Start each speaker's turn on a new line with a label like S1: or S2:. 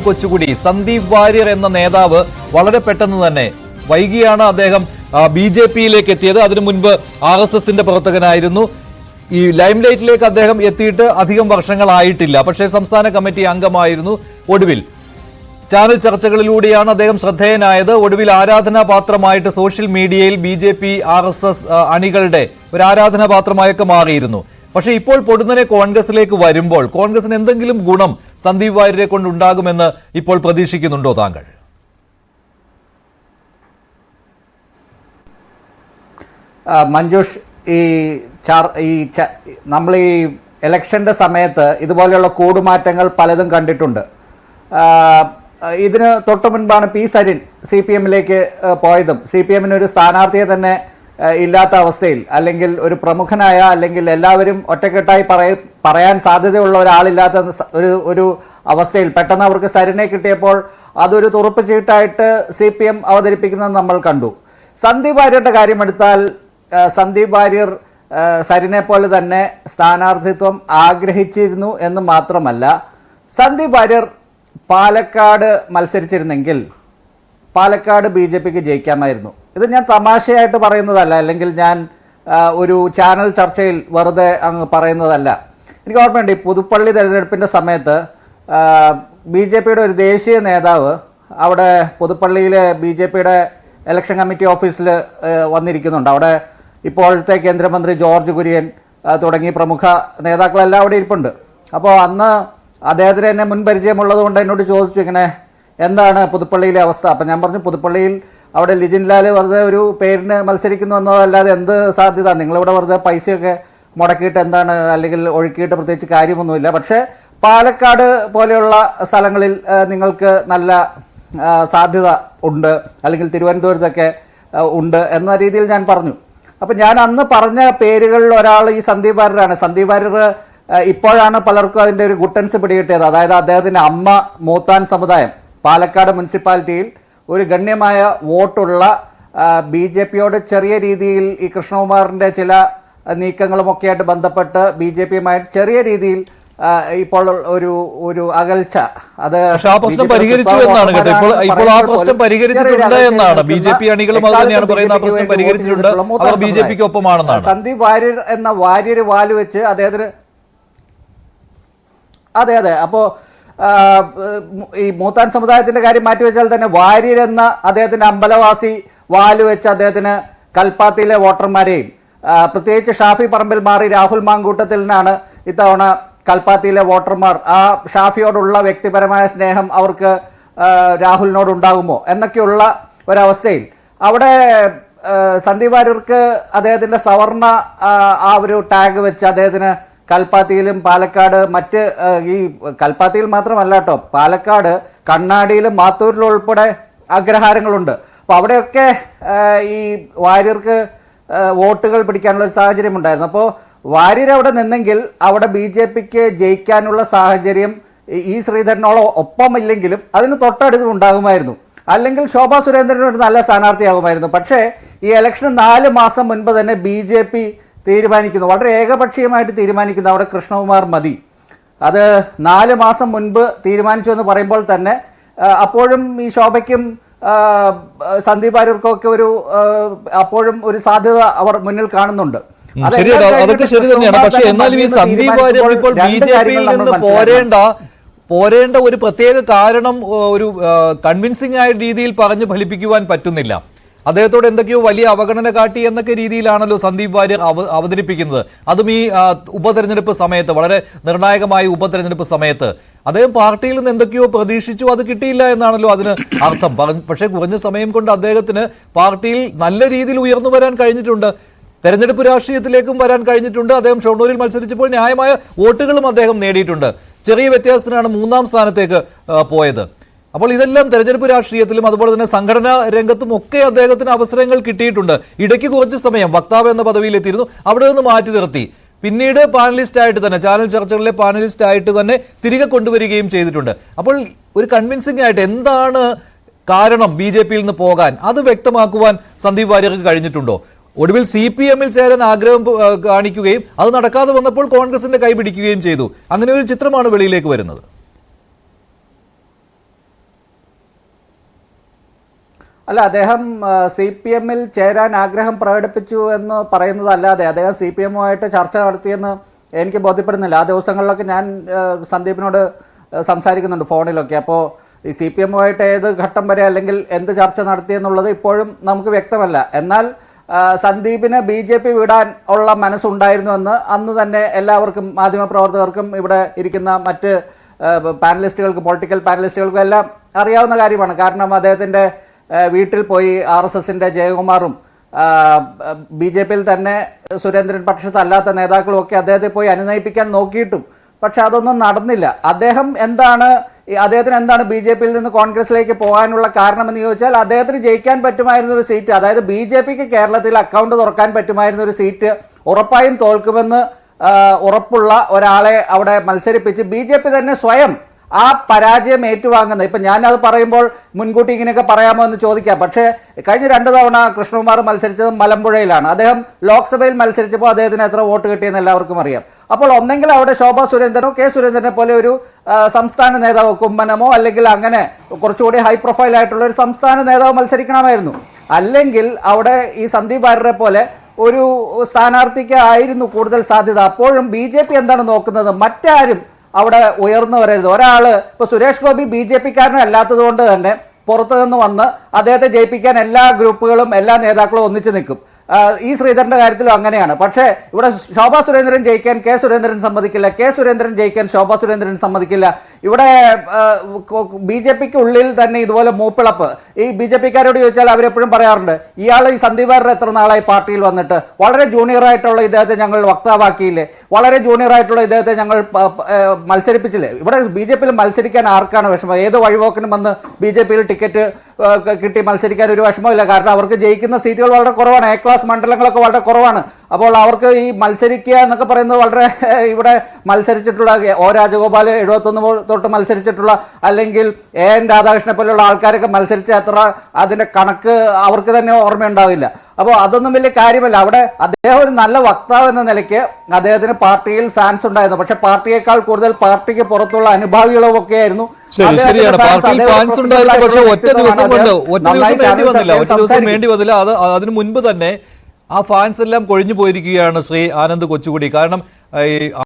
S1: കൊച്ചുകുടി സന്ദീപ് വാര്യർ എന്ന നേതാവ് വളരെ പെട്ടെന്ന് തന്നെ വൈകിയാണ് അദ്ദേഹം ബി.ജെ.പിയിലേക്ക് എത്തിയത്. അതിനു മുൻപ് ആർ.എസ്.എസിന്റെ പ്രവർത്തകനായിരുന്നു. ഈ ലൈംലൈറ്റിലേക്ക് അദ്ദേഹം എത്തിയിട്ട് അധികം വർഷങ്ങളായിട്ടില്ല. പക്ഷേ സംസ്ഥാന കമ്മിറ്റി അംഗമായിരുന്നു. ഒടുവിൽ ചാനൽ ചർച്ചകളിലൂടെയാണ് അദ്ദേഹം ശ്രദ്ധേയനായത്. ഒടുവിൽ ആരാധനാപാത്രമായിട്ട് സോഷ്യൽ മീഡിയയിൽ ബി.ജെ.പി ആർ.എസ്.എസ് അണികളുടെ ഒരു ആരാധനാപാത്രമായൊക്കെ മാറിയിരുന്നു. പക്ഷേ ഇപ്പോൾ പൊടുന്നനെ കോൺഗ്രസിലേക്ക് വരുമ്പോൾ കോൺഗ്രസിന് എന്തെങ്കിലും ഗുണം സന്ദീപ് വാര്യരെ കൊണ്ടുണ്ടാകുമെന്ന് ഇപ്പോൾ പ്രതീക്ഷിക്കുന്നുണ്ടോ താങ്കൾ?
S2: മഞ്ജുഷ്, നമ്മൾ ഈ ഇലക്ഷന്റെ സമയത്ത് ഇതുപോലെയുള്ള കൂടുമാറ്റങ്ങൾ പലതും കണ്ടിട്ടുണ്ട്. ഇതിന് തൊട്ടു മുൻപാണ് പി സരിൻ CPM-ലേക്ക് പോയതും CPM-ന് ഒരു സ്ഥാനാർത്ഥിയെ തന്നെ ഇല്ലാത്ത അവസ്ഥയിൽ, അല്ലെങ്കിൽ ഒരു പ്രമുഖനായ, അല്ലെങ്കിൽ എല്ലാവരും ഒറ്റക്കെട്ടായി പറയാൻ സാധ്യതയുള്ള ഒരാളില്ലാത്ത ഒരു അവസ്ഥയിൽ പെട്ടെന്ന് അവർക്ക് സരിനെ കിട്ടിയപ്പോൾ അതൊരു തുറപ്പ് ചീട്ടായിട്ട് CPM അവതരിപ്പിക്കുന്നത് നമ്മൾ കണ്ടു. സന്ദീപ് വാര്യരുടെ കാര്യമെടുത്താൽ സന്ദീപ് വാര്യർ സരിനെ പോലെ തന്നെ സ്ഥാനാർത്ഥിത്വം ആഗ്രഹിച്ചിരുന്നു എന്ന് മാത്രമല്ല, സന്ദീപ് വാര്യർ പാലക്കാട് മത്സരിച്ചിരുന്നെങ്കിൽ പാലക്കാട് BJPക്ക് ജയിക്കാമായിരുന്നു. ഇത് ഞാൻ തമാശയായിട്ട് പറയുന്നതല്ല, അല്ലെങ്കിൽ ഞാൻ ഒരു ചാനൽ ചർച്ചയിൽ വെറുതെ അങ്ങ് പറയുന്നതല്ല. എനിക്ക് ഓർമ്മയുണ്ട്, ഈ പുതുപ്പള്ളി തെരഞ്ഞെടുപ്പിൻ്റെ സമയത്ത് BJPയുടെ ഒരു ദേശീയ നേതാവ് അവിടെ പുതുപ്പള്ളിയിലെ BJPയുടെ ഇലക്ഷൻ കമ്മിറ്റി ഓഫീസിൽ വന്നിരിക്കുന്നുണ്ട്. അവിടെ ഇപ്പോഴത്തെ കേന്ദ്രമന്ത്രി ജോർജ് കുര്യൻ തുടങ്ങി പ്രമുഖ നേതാക്കളെല്ലാം അവിടെ ഇരിപ്പുണ്ട്. അപ്പോൾ അന്ന് അദ്ദേഹത്തിന് എന്നെ മുൻപരിചയമുള്ളത് കൊണ്ട് എന്നോട് ചോദിച്ചു, ഇങ്ങനെ എന്താണ് പുതുപ്പള്ളിയിലെ അവസ്ഥ. അപ്പം ഞാൻ പറഞ്ഞു, പുതുപ്പള്ളിയിൽ അവിടെ ലിജിൻ ലാൽ വെറുതെ ഒരു പേരിന് മത്സരിക്കുന്നു എന്നതല്ലാതെ എന്ത് സാധ്യത, നിങ്ങളിവിടെ വെറുതെ പൈസയൊക്കെ മുടക്കിയിട്ട് എന്താണ്, അല്ലെങ്കിൽ ഒഴുക്കിയിട്ട് പ്രത്യേകിച്ച് കാര്യമൊന്നുമില്ല. പക്ഷേ പാലക്കാട് പോലെയുള്ള സ്ഥലങ്ങളിൽ നിങ്ങൾക്ക് നല്ല സാധ്യത ഉണ്ട്, അല്ലെങ്കിൽ തിരുവനന്തപുരത്തൊക്കെ ഉണ്ട് എന്ന രീതിയിൽ ഞാൻ പറഞ്ഞു. അപ്പം ഞാൻ അന്ന് പറഞ്ഞ പേരുകളിൽ ഒരാൾ ഈ സന്ദീപ് വാര്യരാണ്. സന്ദീപ് വാര്യർ ഇപ്പോഴാണ് പലർക്കും അതിൻ്റെ ഒരു ഗുട്ടൻസ് പിടികിട്ടിയത്. അതായത് അദ്ദേഹത്തിൻ്റെ അമ്മ മൂത്താൻ സമുദായം പാലക്കാട് മുനിസിപ്പാലിറ്റിയിൽ ഒരു ഗണ്യമായ വോട്ടുള്ള BJPയോട് ചെറിയ രീതിയിൽ ഈ കൃഷ്ണകുമാറിൻ്റെ ചില നീക്കങ്ങളുമൊക്കെ ആയിട്ട് ബന്ധപ്പെട്ട് BJPയുമായിട്ട് ചെറിയ രീതിയിൽ ഇപ്പോൾ ഒരു അകൽച്ച, അത്
S1: പരിഹരിച്ചു എന്നാണ് കേട്ടോ. ഇപ്പോൾ ആ പ്രശ്നം പരിഹരിച്ചിട്ടുണ്ട് എന്നാണ് BJP അണികളും അത് തന്നെയാണ് പറയുന്നത്. ആ പ്രശ്നം പരിഹരിച്ചിട്ടുണ്ട്, അവർ BJPക്ക് ഒപ്പമാണെന്നാണ്.
S2: സന്ദീപ് വാര്യർ എന്ന വാര്യർ വാല് വെച്ച് അദ്ദേഹത്തിന് അതെ. അപ്പോൾ ഈ മൂത്താൻ സമുദായത്തിന്റെ കാര്യം മാറ്റിവെച്ചാൽ തന്നെ വാര്യർ എന്ന അദ്ദേഹത്തിന്റെ അമ്പലവാസി വാല് വെച്ച് അദ്ദേഹത്തിന് കൽപ്പാത്തിയിലെ വോട്ടർമാരെയും പ്രത്യേകിച്ച് ഷാഫി പറമ്പിൽ മാറി രാഹുൽ മാങ്കൂട്ടത്തിലിനാണ് ഇത്തവണ കൽപ്പാത്തിയിലെ വോട്ടർമാർ ആ ഷാഫിയോടുള്ള വ്യക്തിപരമായ സ്നേഹം അവർക്ക് രാഹുലിനോടുണ്ടാകുമോ എന്നൊക്കെയുള്ള ഒരവസ്ഥയിൽ അവിടെ സന്ദീപ് വാര്യർക്ക് അദ്ദേഹത്തിന്റെ സവർണ ആ ഒരു ടാഗ് വെച്ച് അദ്ദേഹത്തിന് കൽപ്പാത്തിയിലും പാലക്കാട് മറ്റ് ഈ കൽപ്പാത്തിയിൽ മാത്രമല്ല കേട്ടോ, പാലക്കാട് കണ്ണാടിയിലും മാത്തൂരിലും ഉൾപ്പെടെ അഗ്രഹാരങ്ങളുണ്ട്. അപ്പോൾ അവിടെയൊക്കെ ഈ വാര്യർക്ക് വോട്ടുകൾ പിടിക്കാനുള്ള ഒരു സാഹചര്യം ഉണ്ടായിരുന്നു. അപ്പോൾ വാര്യർ അവിടെ നിന്നെങ്കിൽ അവിടെ BJPക്ക് ജയിക്കാനുള്ള സാഹചര്യം ഈ ശ്രീധരനോളം ഒപ്പമില്ലെങ്കിലും അതിന് തൊട്ടടുത്ത് ഉണ്ടാകുമായിരുന്നു. അല്ലെങ്കിൽ ശോഭാ സുരേന്ദ്രൻ ഒരു നല്ല സ്ഥാനാർത്ഥിയാകുമായിരുന്നു. പക്ഷേ ഈ ഇലക്ഷന് 4 മാസം മുൻപ് തന്നെ BJP തീരുമാനിക്കുന്നു, വളരെ ഏകപക്ഷീയമായിട്ട് തീരുമാനിക്കുന്നു അവിടെ കൃഷ്ണകുമാർ മതി. അത് 4 മാസം മുൻപ് തീരുമാനിച്ചു എന്ന് പറയുമ്പോൾ തന്നെ അപ്പോഴും ഈ ശോഭയ്ക്കും സന്ദീപ് വാര്യർക്കൊക്കെ അപ്പോഴും ഒരു സാധ്യത അവർ മുന്നിൽ കാണുന്നുണ്ട്.
S1: അതൊക്കെ ശരി തന്നെയാണ്. പക്ഷേ എന്നാലും ഈ സന്ദീപ് വാര്യർ ഇപ്പോൾ BJPയിൽ നിന്ന് പോരേണ്ട ഒരു പ്രത്യേക കാരണം ഒരു കൺവിൻസിംഗ് ആയ രീതിയിൽ പറഞ്ഞു ഫലിപ്പിക്കുവാൻ പറ്റുന്നില്ല. അദ്ദേഹത്തോട് എന്തൊക്കെയോ വലിയ അവഗണന കാട്ടി എന്നൊക്കെ രീതിയിലാണല്ലോ സന്ദീപ് വാര്യർ അവതരിപ്പിക്കുന്നത്. അതും ഈ ഉപതെരഞ്ഞെടുപ്പ് സമയത്ത്, വളരെ നിർണായകമായ ഉപതെരഞ്ഞെടുപ്പ് സമയത്ത് അദ്ദേഹം പാർട്ടിയിൽ നിന്ന് എന്തൊക്കെയോ പ്രതീക്ഷിച്ചു, അത് കിട്ടിയില്ല എന്നാണല്ലോ അതിന് അർത്ഥം. പക്ഷേ കുറഞ്ഞ സമയം കൊണ്ട് അദ്ദേഹത്തിന് പാർട്ടിയിൽ നല്ല രീതിയിൽ ഉയർന്നു വരാൻ കഴിഞ്ഞിട്ടുണ്ട്, തെരഞ്ഞെടുപ്പ് രാഷ്ട്രീയത്തിലേക്കും വരാൻ കഴിഞ്ഞിട്ടുണ്ട്. അദ്ദേഹം ഷൊർണൂരിൽ മത്സരിച്ചപ്പോൾ ന്യായമായ വോട്ടുകളും അദ്ദേഹം നേടിയിട്ടുണ്ട്. ചെറിയ വ്യത്യാസത്തിനാണ് 3ാം സ്ഥാനത്തേക്ക് പോയത്. അപ്പോൾ ഇതെല്ലാം തെരഞ്ഞെടുപ്പ് രാഷ്ട്രീയത്തിലും അതുപോലെ തന്നെ സംഘടനാ രംഗത്തും ഒക്കെ അദ്ദേഹത്തിന് അവസരങ്ങൾ കിട്ടിയിട്ടുണ്ട്. ഇടയ്ക്ക് കുറച്ച് സമയം വക്താവ് എന്ന പദവിയിലെത്തിയിരുന്നു, അവിടെ നിന്ന് മാറ്റി നിർത്തി. പിന്നീട് പാനലിസ്റ്റ് ആയിട്ട് തന്നെ, ചാനൽ ചർച്ചകളിലെ പാനലിസ്റ്റ് ആയിട്ട് തന്നെ തിരികെ കൊണ്ടുവരികയും ചെയ്തിട്ടുണ്ട്. അപ്പോൾ ഒരു കൺവിൻസിംഗ് ആയിട്ട് എന്താണ് കാരണം BJPയിൽ നിന്ന് പോകാൻ, അത് വ്യക്തമാക്കുവാൻ സന്ദീപ് വാര്യർക്ക് കഴിഞ്ഞിട്ടുണ്ടോ? ഒടുവിൽ CPM-ൽ ചേരാൻ ആഗ്രഹം കാണിക്കുകയും അത് നടക്കാതെ വന്നപ്പോൾ കോൺഗ്രസിന്റെ കൈ പിടിക്കുകയും ചെയ്തു. അങ്ങനെ ഒരു ചിത്രമാണ് വെളിയിലേക്ക് വരുന്നത്.
S2: അല്ല, അദ്ദേഹം CPM-ൽ ചേരാൻ ആഗ്രഹം പ്രകടിപ്പിച്ചു എന്ന് പറയുന്നതല്ലാതെ അദ്ദേഹം CPM-ഉമായിട്ട് ചർച്ച നടത്തിയെന്ന് എനിക്ക് ബോധ്യപ്പെടുന്നില്ല. ആ ദിവസങ്ങളിലൊക്കെ ഞാൻ സന്ദീപിനോട് സംസാരിക്കുന്നുണ്ട് ഫോണിലൊക്കെ. അപ്പോൾ ഈ CPM-ഉമായിട്ട് ഏത് ഘട്ടം വരെ അല്ലെങ്കിൽ എന്ത് ചർച്ച നടത്തിയെന്നുള്ളത് ഇപ്പോഴും നമുക്ക് വ്യക്തമല്ല. എന്നാൽ സന്ദീപിന് BJP വിടാൻ ഉള്ള മനസ്സുണ്ടായിരുന്നുവെന്ന് അന്ന് തന്നെ എല്ലാവർക്കും, മാധ്യമപ്രവർത്തകർക്കും ഇവിടെ ഇരിക്കുന്ന മറ്റ് പാനലിസ്റ്റുകൾക്കും പൊളിറ്റിക്കൽ പാനലിസ്റ്റുകൾക്കും എല്ലാം അറിയാവുന്ന കാര്യമാണ്. കാരണം അദ്ദേഹത്തിൻ്റെ വീട്ടിൽ പോയി RSSന്റെ ജയകുമാറും BJP-യിൽ തന്നെ സുരേന്ദ്രൻ പക്ഷത്തല്ലാത്ത നേതാക്കളും ഒക്കെ അദ്ദേഹത്തെ പോയി അനുനയിപ്പിക്കാൻ നോക്കിയിട്ടും പക്ഷെ അതൊന്നും നടന്നില്ല. അദ്ദേഹത്തിന് എന്താണ് BJP-യിൽ നിന്ന് കോൺഗ്രസിലേക്ക് പോകാനുള്ള കാരണമെന്ന് ചോദിച്ചാൽ അദ്ദേഹത്തിന് ജയിക്കാൻ പറ്റുമായിരുന്ന ഒരു സീറ്റ്, അതായത് BJP-ക്ക് കേരളത്തിൽ അക്കൗണ്ട് തുറക്കാൻ പറ്റുമായിരുന്ന ഒരു സീറ്റ് ഉറപ്പായും തോൽക്കുമെന്ന് ഉറപ്പുള്ള ഒരാളെ അവിടെ മത്സരിപ്പിച്ച് BJP തന്നെ സ്വയം ആ പരാജയം ഏറ്റുവാങ്ങുന്നത്. ഇപ്പം ഞാനത് പറയുമ്പോൾ മുൻകൂട്ടി ഇങ്ങനെയൊക്കെ പറയാമോ എന്ന് ചോദിക്കാം. പക്ഷേ കഴിഞ്ഞ 2 തവണ കൃഷ്ണകുമാർ മത്സരിച്ചത് മലമ്പുഴയിലാണ്. അദ്ദേഹം ലോക്സഭയിൽ മത്സരിച്ചപ്പോൾ അദ്ദേഹത്തിന് എത്ര വോട്ട് കിട്ടിയെന്ന് എല്ലാവർക്കും അറിയാം. അപ്പോൾ ഒന്നെങ്കിൽ അവിടെ ശോഭാ സുരേന്ദ്രനോ K സുരേന്ദ്രനെ പോലെ ഒരു സംസ്ഥാന നേതാവ്, കുമ്മനമോ അല്ലെങ്കിൽ അങ്ങനെ കുറച്ചുകൂടി ഹൈ പ്രൊഫൈൽ ആയിട്ടുള്ള ഒരു സംസ്ഥാന നേതാവ് മത്സരിക്കണമായിരുന്നു. അല്ലെങ്കിൽ അവിടെ ഈ സന്ദീപ് വാര്യരെ പോലെ ഒരു സ്ഥാനാർത്ഥിക്ക് ആയിരുന്നു കൂടുതൽ സാധ്യത. അപ്പോഴും BJP എന്താണ് നോക്കുന്നത്? മറ്റാരും അവിടെ ഉയർന്നു വരരുത്. ഒരാൾ ഇപ്പോൾ സുരേഷ് ഗോപി BJP-കാരനും അല്ലാത്തത് കൊണ്ട് തന്നെ പുറത്തു നിന്ന് വന്ന് അദ്ദേഹത്തെ ജയിപ്പിക്കാൻ എല്ലാ ഗ്രൂപ്പുകളും എല്ലാ നേതാക്കളും ഒന്നിച്ചു നിൽക്കും. ഈ ശ്രീധരന്റെ കാര്യത്തിലും അങ്ങനെയാണ്. പക്ഷേ ഇവിടെ ശോഭാ സുരേന്ദ്രൻ ജയിക്കാൻ K സുരേന്ദ്രൻ സമ്മതിക്കില്ല, K സുരേന്ദ്രൻ ജയിക്കാൻ ശോഭാ സുരേന്ദ്രൻ സമ്മതിക്കില്ല. ഇവിടെ BJP-ക്ക് ഉള്ളിൽ തന്നെ ഇതുപോലെ മൂപ്പിളപ്പ്. ഈ BJP-കാരോട് ചോദിച്ചാൽ അവരെപ്പോഴും പറയാറുണ്ട്, ഇയാൾ ഈ സന്ദീപ് വാര്യർ എത്ര നാളായി പാർട്ടിയിൽ വന്നിട്ട്, വളരെ ജൂനിയർ ആയിട്ടുള്ള ഇദ്ദേഹത്തെ ഞങ്ങൾ വക്താവാക്കിയില്ലേ, വളരെ ജൂനിയർ ആയിട്ടുള്ള ഇദ്ദേഹത്തെ ഞങ്ങൾ മത്സരിപ്പിച്ചില്ലേ. ഇവിടെ BJP-യിൽ മത്സരിക്കാൻ ആർക്കാണ് വിഷമം? ഏത് വഴിപോക്കനും വന്ന് BJP-യിൽ ടിക്കറ്റ് കിട്ടി മത്സരിക്കാൻ ഒരു വിഷമമില്ല. കാരണം അവർക്ക് ജയിക്കുന്ന സീറ്റുകൾ വളരെ കുറവാണ്, A ക്ലാസ് മണ്ഡലങ്ങളൊക്കെ വളരെ കുറവാണ്. അപ്പോൾ അവർക്ക് ഈ മത്സരിക്കുക എന്നൊക്കെ പറയുന്നത് വളരെ ഇവിടെ മത്സരിച്ചിട്ടുള്ള O രാജഗോപാൽ 71 തൊട്ട് മത്സരിച്ചിട്ടുള്ള, അല്ലെങ്കിൽ AN രാധാകൃഷ്ണനെ പോലെയുള്ള ആൾക്കാരൊക്കെ മത്സരിച്ച അത്ര അതിൻ്റെ കണക്ക് അവർക്ക് തന്നെ ഓർമ്മയുണ്ടാവില്ല. അപ്പോൾ അതൊന്നും വലിയ കാര്യമല്ല. അവിടെ അദ്ദേഹം ഒരു നല്ല വക്താവ് എന്ന നിലയ്ക്ക് അദ്ദേഹത്തിന് പാർട്ടിയിൽ ഫാൻസ് ഉണ്ടായിരുന്നു. പക്ഷെ പാർട്ടിയേക്കാൾ കൂടുതൽ പാർട്ടിക്ക് പുറത്തുള്ള അനുഭാവികളും ഒക്കെ ആയിരുന്നു.
S1: ശരിയാണ്, പാർട്ടിയിൽ ഫാൻസ് ഉണ്ടായിരുന്നു. പക്ഷെ ഒറ്റ ദിവസം വേണ്ടി വന്നില്ല. അതിനു മുൻപ് തന്നെ ആ ഫാൻസ് എല്ലാം കൊഴിഞ്ഞു പോയിരിക്കുകയാണ് ശ്രീ ആനന്ദ് കൊച്ചുകുടി. കാരണം